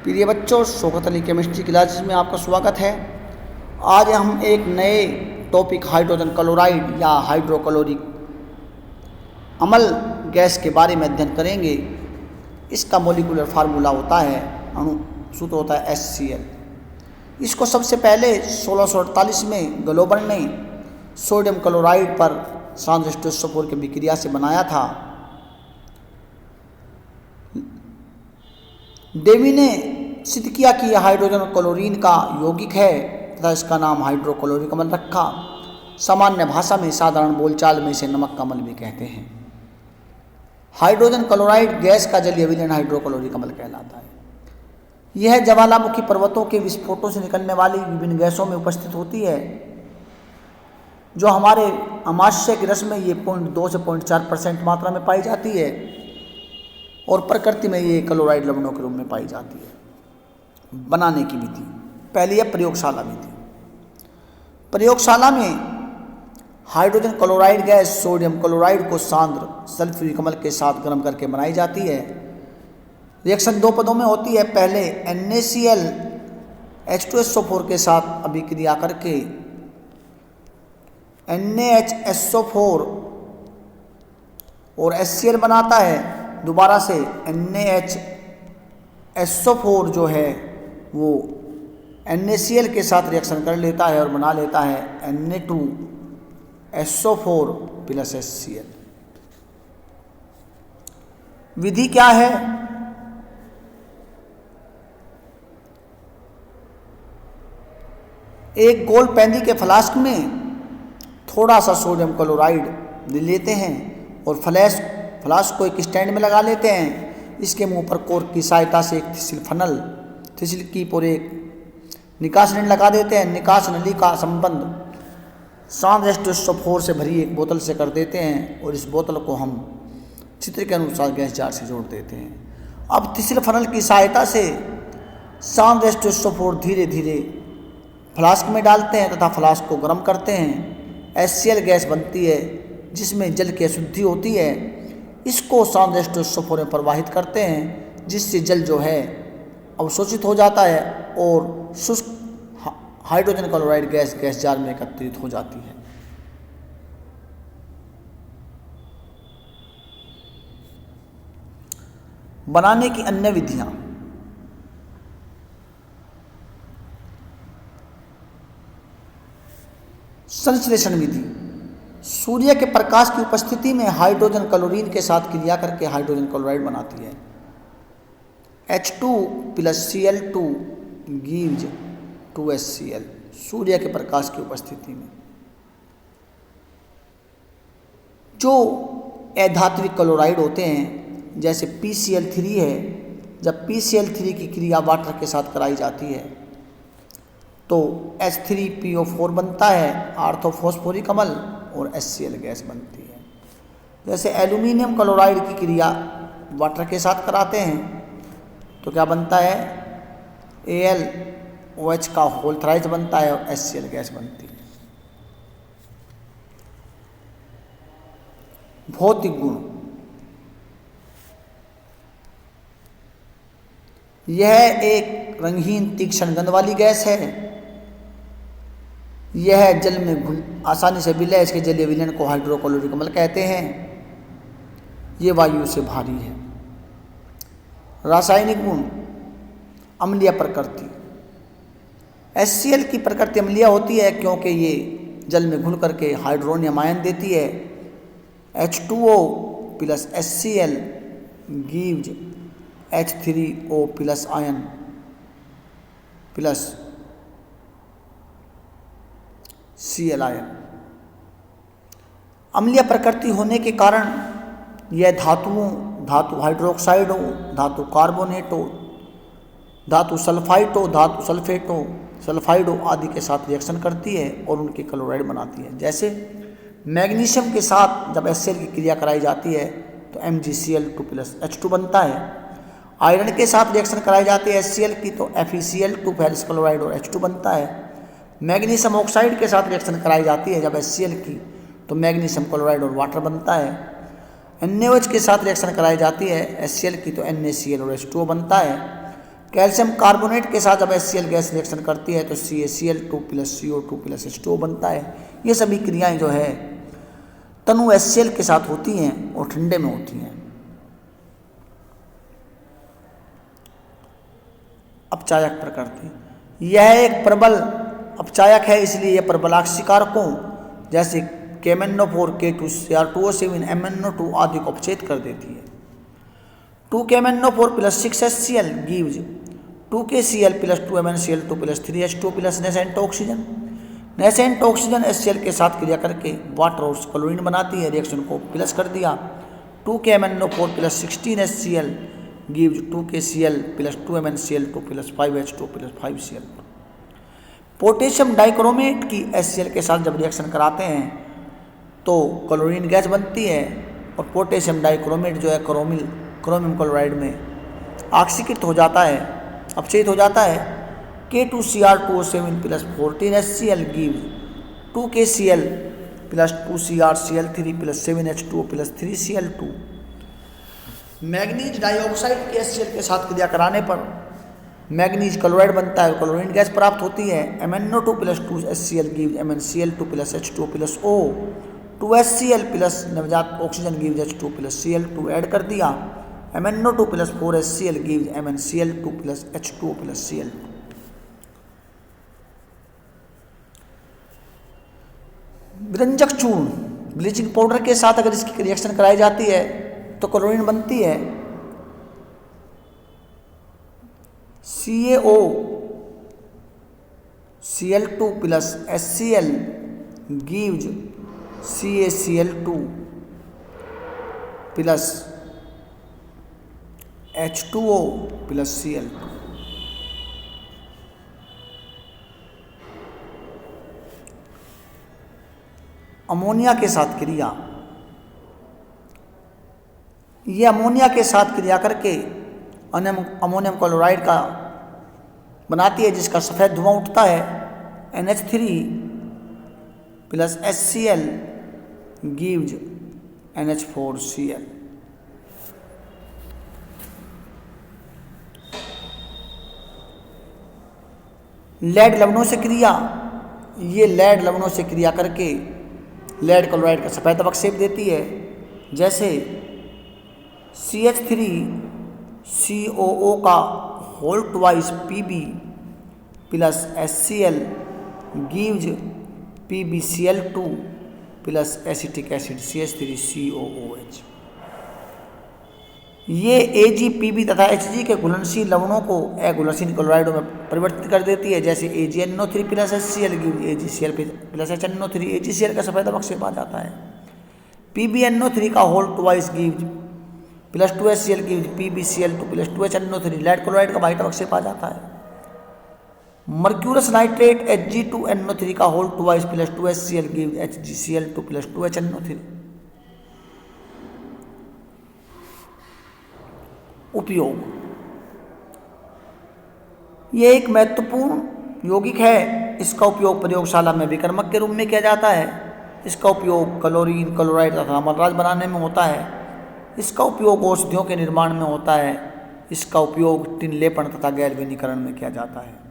प्रिय बच्चों, Shaukat Ali chemistry classes में आपका स्वागत है। आज हम एक नए टॉपिक हाइड्रोजन क्लोराइड या हाइड्रोक्लोरिक अम्ल गैस के बारे में अध्ययन करेंगे। इसका मॉलिक्यूलर फार्मूला होता है, अणु सूत्र होता है HCl। इसको सबसे पहले 1648 में ग्लोबर ने सोडियम क्लोराइड पर सांद्र H2SO4 की विक्रिया से बनाया था। डेवी ने सिद्ध किया कि यह हाइड्रोजन क्लोरीन का यौगिक है तथा इसका नाम हाइड्रोक्लोरिक अम्ल रखा। सामान्य भाषा में, साधारण बोलचाल में इसे नमक का अम्ल भी कहते हैं। हाइड्रोजन क्लोराइड गैस का जलीय विलयन हाइड्रोक्लोरिक अम्ल कहलाता है। यह ज्वालामुखी पर्वतों के विस्फोटों से निकलने वाली विभिन्न गैसों में उपस्थित होती है, जो हमारे अमाशय की रस में ये 0.2 से 0.4% मात्रा में पाई जाती है और प्रकृति में ये क्लोराइड लवणों के रूप में पाई जाती है। बनाने की विधि, पहली है प्रयोगशाला विधि। प्रयोगशाला में hydrogen chloride gas sodium chloride को सांद्र सल्फ्यूरिक अम्ल के साथ गर्म करके बनाई जाती है। रिएक्शन दो पदों में होती है। पहले NaCl H2SO4 के साथ अभिक्रिया करके NaHSO4 और HCl बनाता है। दोबारा से NaHSO4 जो है वो NaCl के साथ रिएक्शन कर लेता है और बना लेता है Na2SO4 प्लस HCl। विधि क्या है? एक गोल पैंदी के फ्लास्क में थोड़ा सा सोडियम क्लोराइड लेते हैं और फ्लास्क को एक स्टैंड में लगा लेते हैं। इसके मुंह पर कोर्क की सहायता से एक थिसिल कीप और एक निकास नली लगा देते हैं। निकास नली का संबंध सांद्र H2SO4 से भरी एक बोतल से कर देते हैं और इस बोतल को हम चित्र के अनुसार गैस जार से जोड़ देते हैं। अब थिसिल फनल की सहायता से सांद्र H2SO4 धीरे धीरे फ्लास्क में डालते हैं तथा फ्लास्क को गर्म करते हैं। HCl गैस बनती है जिसमें जल की अशुद्धि होती है। इसको सांद्र H2SO4 में प्रवाहित करते हैं, जिससे जल जो है अवशोषित हो जाता है और शुष्क हाइड्रोजन क्लोराइड गैस जार में एकत्रित हो जाती है। बनाने की अन्य विधियां, संश्लेषण विधि। सूर्य के प्रकाश की उपस्थिति में हाइड्रोजन क्लोरीन के साथ क्रिया करके हाइड्रोजन क्लोराइड बनाती है। H2 plus Cl2 gives 2HCl। सूर्य के प्रकाश की उपस्थिति में जो अधात्विक क्लोराइड होते हैं, जैसे PCl3 है, जब PCl3 की क्रिया वाटर के साथ कराई जाती है तो H3PO4 बनता है, ऑर्थोफॉस्फोरिक अम्ल, और HCl गैस बनती है। जैसे एल्यूमिनियम क्लोराइड की क्रिया वाटर के साथ कराते हैं तो क्या बनता है? AlOH का होल थ्राइस बनता है और HCl गैस बनती है। भौतिक गुण, यह एक रंगहीन तीक्ष्ण गंध वाली गैस है। यह जल में घुल आसानी से विलय, इसके जलीय विलयन को हाइड्रोक्लोरिक अम्ल कहते हैं। ये वायु से भारी है। रासायनिक गुण, अम्लीय प्रकृति। HCl की प्रकृति अम्लीय होती है क्योंकि ये जल में घुल करके हाइड्रोनियम आयन देती है। H2O plus HCl gives H3O plus ion plus Cl ion. अम्लीय प्रकृति होने के कारण यह धातु हाइड्रोक्साइड हो, धातु कार्बोनेट हो, धातु सल्फाइड हो, धातु सल्फेट हो, सल्फाइड हो आदि के साथ रिएक्शन करती है और उनकी क्लोराइड बनाती है। जैसे मैग्नीशियम के साथ जब HCl की क्रिया कराई जाती है तो MgCl2 प्लस H2 बनता है। आयरन के साथ रिएक्शन कराई जाती है HCl की तो FeCl2 फेरस क्लोराइड और H2 बनता है। मैग्नीशियम ऑक्साइड के साथ रिएक्शन कराई जाती है जब HCl की तो मैग्नीशियम क्लोराइड और वाटर बनता है। NaOH के साथ रिएक्शन कराई जाती है HCl की तो NaCl और H2O बनता है। कैल्शियम कार्बोनेट के साथ जब HCl गैस रिएक्शन करती है तो CaCl2 plus CO2 plus H2O बनता है। ये सभी क्रियाएं जो है तनु HCl के साथ होती हैं और ठंडे में होती हैं। अपचायक प्रकृति, यह एक प्रबल अपचायक है, इसलिए यह प्रबलाक्षी कारकों जैसे KMnO4, K2Cr2O7, MnO2 आदि को अपचेत कर देती है। 2KMnO4 plus 6HCl gives 2KCl plus 2MnCl2 plus 3H2O plus nascent oxygen. Nascent oxygen HCl के साथ क्रिया करके वाटर और क्लोरीन बनाती है। रिएक्शन को प्लस कर दिया। 2KMnO4 plus 16HCl gives 2KCl plus 2MnCl2 plus 5H2O plus 5Cl2। Potassium dichromate की HCl के साथ जब रिएक्शन कराते हैं तो क्लोरीन गैस बनती है और पोटेशियम डाइक्रोमेट जो है क्रोमियम क्लोराइड में ऑक्सीकृत हो जाता है, अपचयित हो जाता है। K2Cr2O7 plus 14HCl gives 2KCl plus 2CrCl3 plus 7H2O plus 3Cl2। Manganese dioxide के HCl के साथ क्रिया कराने पर मैग्नीज क्लोराइड बनता है, क्लोरीन गैस प्राप्त होती है। MnO2 plus 2HCl gives MnCl2 plus H2O plus O। 2HCl plus नवजात oxygen gives H2O plus Cl2 add कर दिया। MnO2 plus 4HCl gives MnCl2 plus H2O plus Cl2। विरंजक चूर्ण ब्लीचिंग पाउडर के साथ अगर इसकी रिएक्शन कराई जाती है तो क्लोरीन बनती है। CaO Cl2 plus HCl gives CaCl2 plus H2O plus Cl2। Ammonia के साथ क्रिया, ये अमोनिया के साथ क्रिया करके अमोनियम क्लोराइड का बनाती है जिसका सफ़ेद धुआं उठता है। NH3 plus HCl gives NH4Cl। Lead लवणों से क्रिया, ये लेड लवणों से क्रिया करके लेड क्लोराइड का सफ़ेद अवक्षेप देती है। जैसे CH3COO का whole twice Pb plus HCl gives PbCl2 plus acetic acid CH3COOH। ये AgPb तथा Hg के घुलनशील लवणों को अघुलनशील क्लोराइडों में परिवर्तित कर देती है। जैसे AgNO3 plus HCl gives AgCl plus HNO3, AgCl का सफ़ेद अवक्षेप आ जाता है। PbNO3 का whole twice gives plus 2HCl gives PbCl2 plus 2HNO3, lead chloride का वाइट अवक्षेप आ जाता है। मर्क्यूरस नाइट्रेट Hg2NO3 का whole twice plus 2HCl gives HgCl2 plus 2HNO3। उपयोग, ये एक महत्वपूर्ण यौगिक है। इसका उपयोग प्रयोगशाला में विकर्मक के रूप में किया जाता है। इसका उपयोग क्लोरीन, क्लोराइड तथा अमलराज बनाने में होता है। इसका उपयोग औषधियों के निर्माण में होता है। इसका उपयोग टिन लेपन तथा गैल्वेनीकरण में किया जाता है।